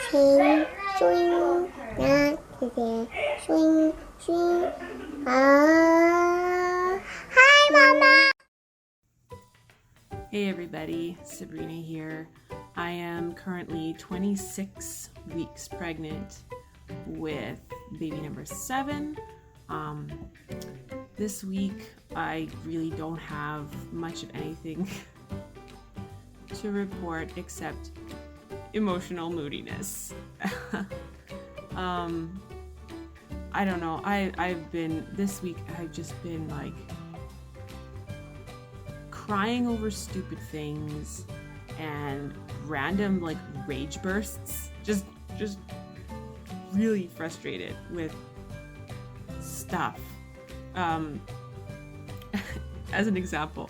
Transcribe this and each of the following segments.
swing, swing, not today, swing, swing. Hi, Mama. Hey everybody, Sabrina here. I am currently 26 weeks pregnant with baby number 7. This week I really don't have much of anything to report except emotional moodiness. I don't know. This week I've just been like crying over stupid things and random like rage bursts. Just really frustrated with stuff. As an example,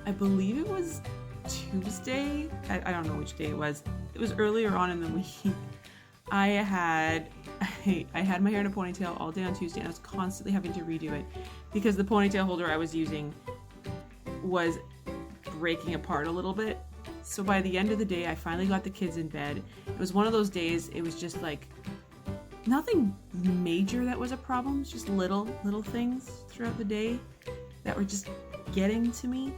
I believe it was Tuesday. I don't know which day it was. It was earlier on in the week. I had my hair in a ponytail all day on Tuesday, and I was constantly having to redo it because the ponytail holder I was using was breaking apart a little bit. So by the end of the day, I finally got the kids in bed. It was one of those days, it was just like nothing major that was a problem, just little things throughout the day that were just getting to me.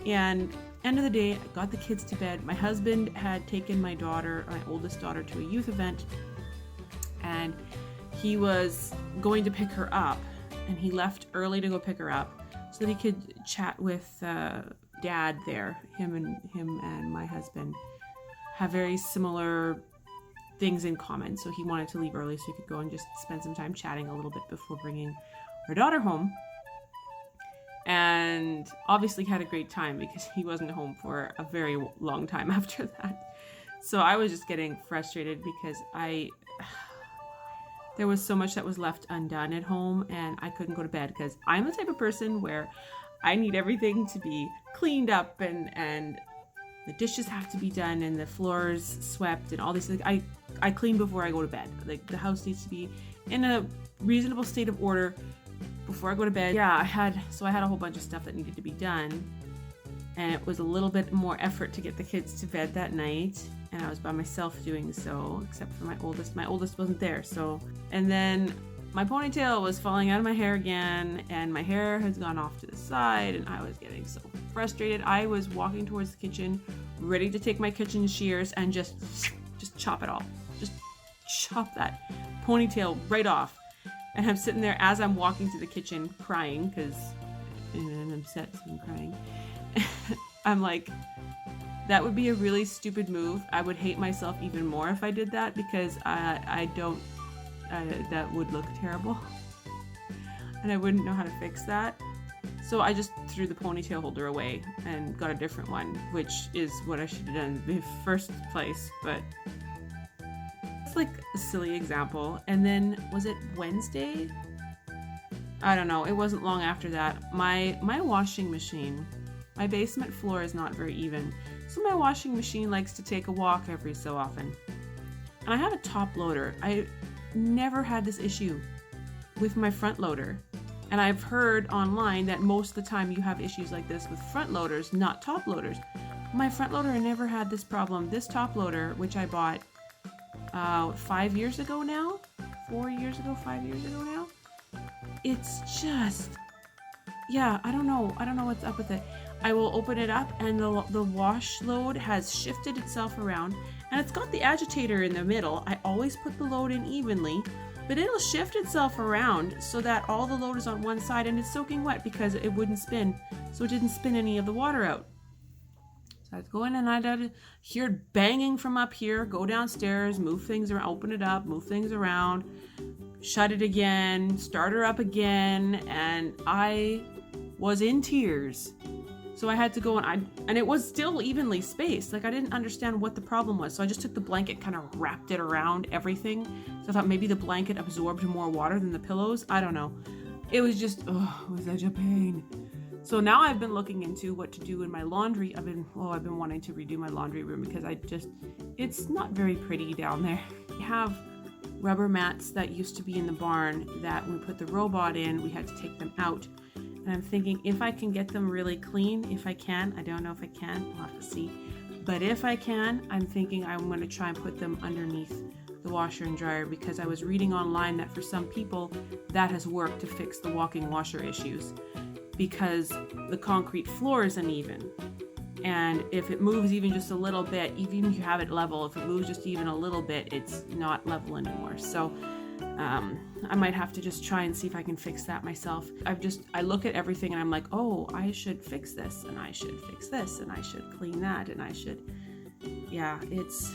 And end of the day, I got the kids to bed. My husband had taken my oldest daughter, to a youth event, and he was going to pick her up, and he left early to go pick her up so that he could chat with Dad there. Him and my husband have very similar things in common, so he wanted to leave early so he could go and just spend some time chatting a little bit before bringing our daughter home. And obviously had a great time because he wasn't home for a very long time after that. So I was just getting frustrated because there was so much that was left undone at home, and I couldn't go to bed because I'm the type of person where I need everything to be cleaned up and the dishes have to be done and the floors swept and all these things. I clean before I go to bed. Like, the house needs to be in a reasonable state of order before I go to bed. Yeah, I had a whole bunch of stuff that needed to be done, and it was a little bit more effort to get the kids to bed that night, and I was by myself doing so, except for my oldest. My oldest wasn't there, and then my ponytail was falling out of my hair again, and my hair has gone off to the side, and I was getting so frustrated. I was walking towards the kitchen, ready to take my kitchen shears and just chop it all. Just chop that ponytail right off. And I'm sitting there as I'm walking to the kitchen crying because I'm upset, so I'm crying. I'm like, that would be a really stupid move. I would hate myself even more if I did that because that would look terrible. And I wouldn't know how to fix that. So I just threw the ponytail holder away and got a different one, which is what I should have done in the first place. But it's like a silly example. And then, was it Wednesday? I don't know. It wasn't long after that. My washing machine, my basement floor is not very even. So my washing machine likes to take a walk every so often. And I have a top loader. I never had this issue with my front loader. And I've heard online that most of the time you have issues like this with front loaders, not top loaders. My front loader never had this problem. This top loader, which I bought 5 years ago now, 4 years ago, 5 years ago now, it's just, yeah, I don't know what's up with it. I will open it up and the wash load has shifted itself around, and it's got the agitator in the middle. I always put the load in evenly, but it'll shift itself around so that all the load is on one side and it's soaking wet because it wouldn't spin, so it didn't spin any of the water out. So I'd go in and I'd hear it banging from up here, go downstairs, move things around, open it up, move things around, shut it again, start her up again, and I was in tears. So I had to go and it was still evenly spaced. Like, I didn't understand what the problem was. So I just took the blanket, kind of wrapped it around everything. So I thought maybe the blanket absorbed more water than the pillows. I don't know. It was just, it was such a pain. So now I've been looking into what to do in my laundry. I've been wanting to redo my laundry room because it's not very pretty down there. We have rubber mats that used to be in the barn that when we put the robot in, we had to take them out. And I'm thinking if I can get them really clean, if I can, I don't know if I can, I'll have to see. But if I can, I'm thinking I'm going to try and put them underneath the washer and dryer, because I was reading online that for some people that has worked to fix the walking washer issues, because the concrete floor is uneven. And if it moves even just a little bit, even if you have it level, if it moves just even a little bit, it's not level anymore. So I might have to just try and see if I can fix that myself. I look at everything and I'm like, oh, I should fix this, and I should fix this, and I should clean that, and I should, yeah, it's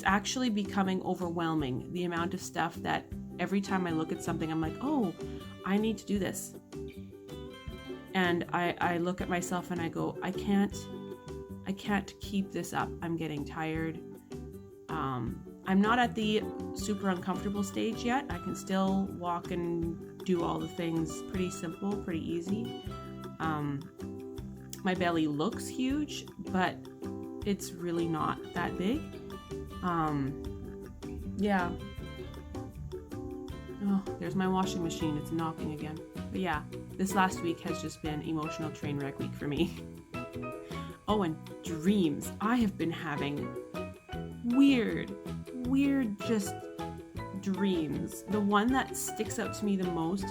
actually becoming overwhelming, the amount of stuff that every time I look at something, I'm like, oh, I need to do this. And I look at myself and I go, I can't keep this up. I'm getting tired. I'm not at the super uncomfortable stage yet. I can still walk and do all the things pretty simple, pretty easy. My belly looks huge, but it's really not that big. Yeah. Oh, there's my washing machine. It's knocking again. But yeah, this last week has just been emotional train wreck week for me. Oh, and dreams. I have been having weird just dreams. The one that sticks out to me the most,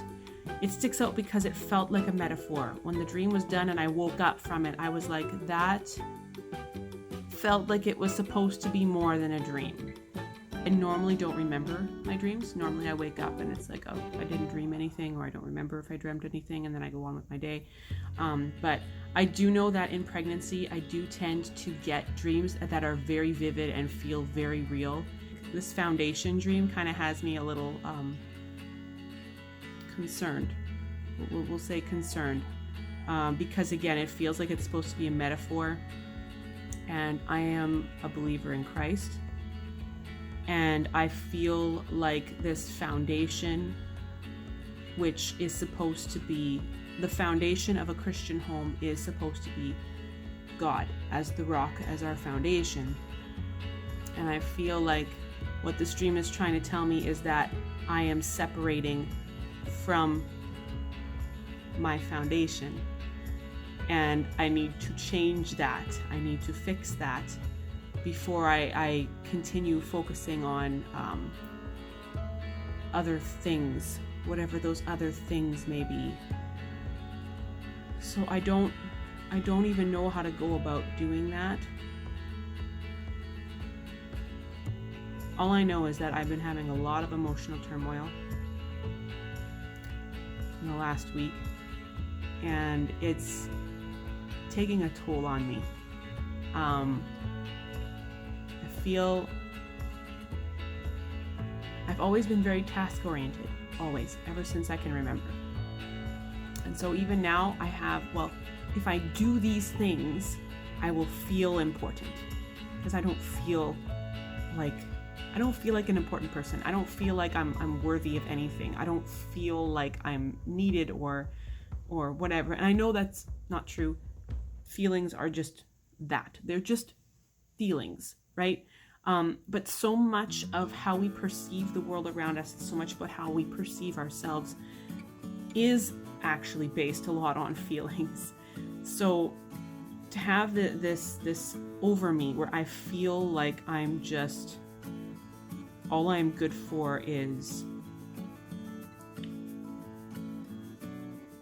it sticks out because it felt like a metaphor. When the dream was done and I woke up from it, I was like, that felt like it was supposed to be more than a dream. I normally don't remember my dreams. Normally I wake up and it's like, oh, I didn't dream anything, or I don't remember if I dreamt anything, and then I go on with my day. But I do know that in pregnancy, I do tend to get dreams that are very vivid and feel very real. This foundation dream kind of has me a little concerned. We'll say concerned. Because again, it feels like it's supposed to be a metaphor. And I am a believer in Christ. And I feel like this foundation, which is supposed to be the foundation of a Christian home, is supposed to be God as the rock, as our foundation. And I feel like what this dream is trying to tell me is that I am separating from my foundation. And I need to change that. I need to fix that before I continue focusing on other things, whatever those other things may be. So I don't even know how to go about doing that. All I know is that I've been having a lot of emotional turmoil in the last week, and it's taking a toll on me. I feel I've always been very task oriented, always, ever since I can remember. And so even now I have, well, if I do these things, I will feel important, because I don't feel like an important person. I don't feel like I'm worthy of anything. I don't feel like I'm needed or whatever. And I know that's not true. Feelings are just that. They're just feelings, right? But so much of how we perceive the world around us, so much about how we perceive ourselves, is actually based a lot on feelings. So to have this over me where I feel like I'm just, all I'm good for is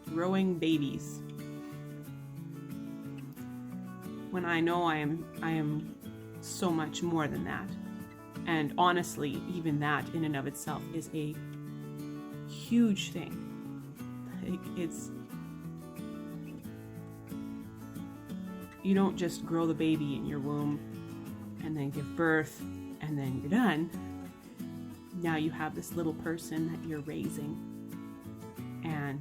growing babies, when I know I am so much more than that. And honestly, even that in and of itself is a huge thing. It's, you don't just grow the baby in your womb and then give birth and then you're done. Now you have this little person that you're raising, and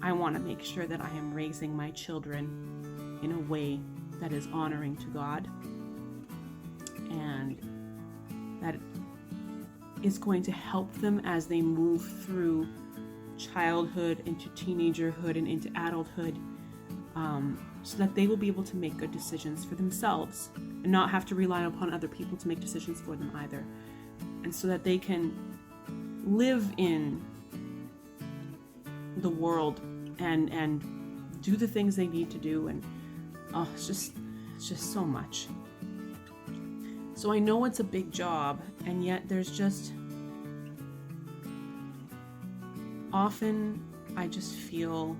I want to make sure that I am raising my children in a way that is honoring to God, and that is going to help them as they move through childhood into teenagerhood and into adulthood, so that they will be able to make good decisions for themselves and not have to rely upon other people to make decisions for them either, and so that they can live in the world and do the things they need to do, and Oh, it's just so much. So I know it's a big job, and yet there's just often I just feel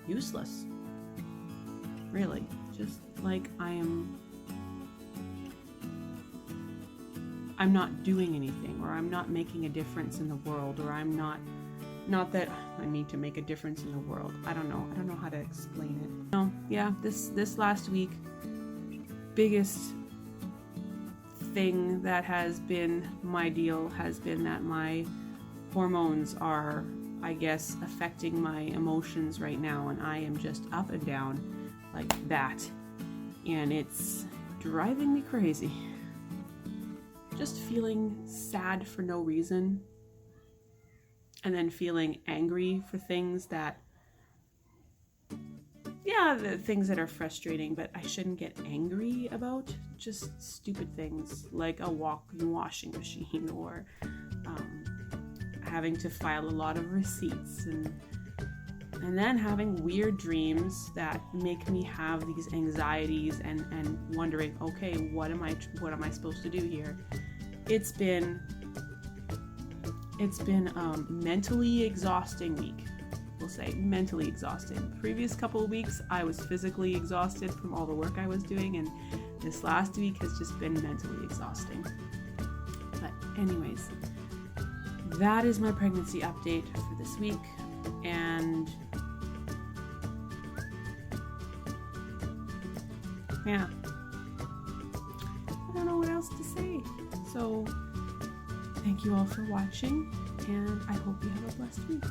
useless. Really, just like I'm not doing anything, or I'm not making a difference in the world, or I'm not that I need to make a difference in the world. I don't know how to explain it. No, yeah, this last week, biggest thing that has been my deal has been that my hormones are, I guess, affecting my emotions right now, and I am just up and down like that, and it's driving me crazy. Just feeling sad for no reason, and then feeling angry for things that, the things that are frustrating, but I shouldn't get angry about. Just stupid things like a walking washing machine, or having to file a lot of receipts, and then having weird dreams that make me have these anxieties and wondering, okay, what am I supposed to do here? It's been a mentally exhausting week. We'll say mentally exhausting. Previous couple of weeks, I was physically exhausted from all the work I was doing, and this last week has just been mentally exhausting. But anyways, that is my pregnancy update for this week, and yeah, I don't know what else to say. So thank you all for watching, and I hope you have a blessed week.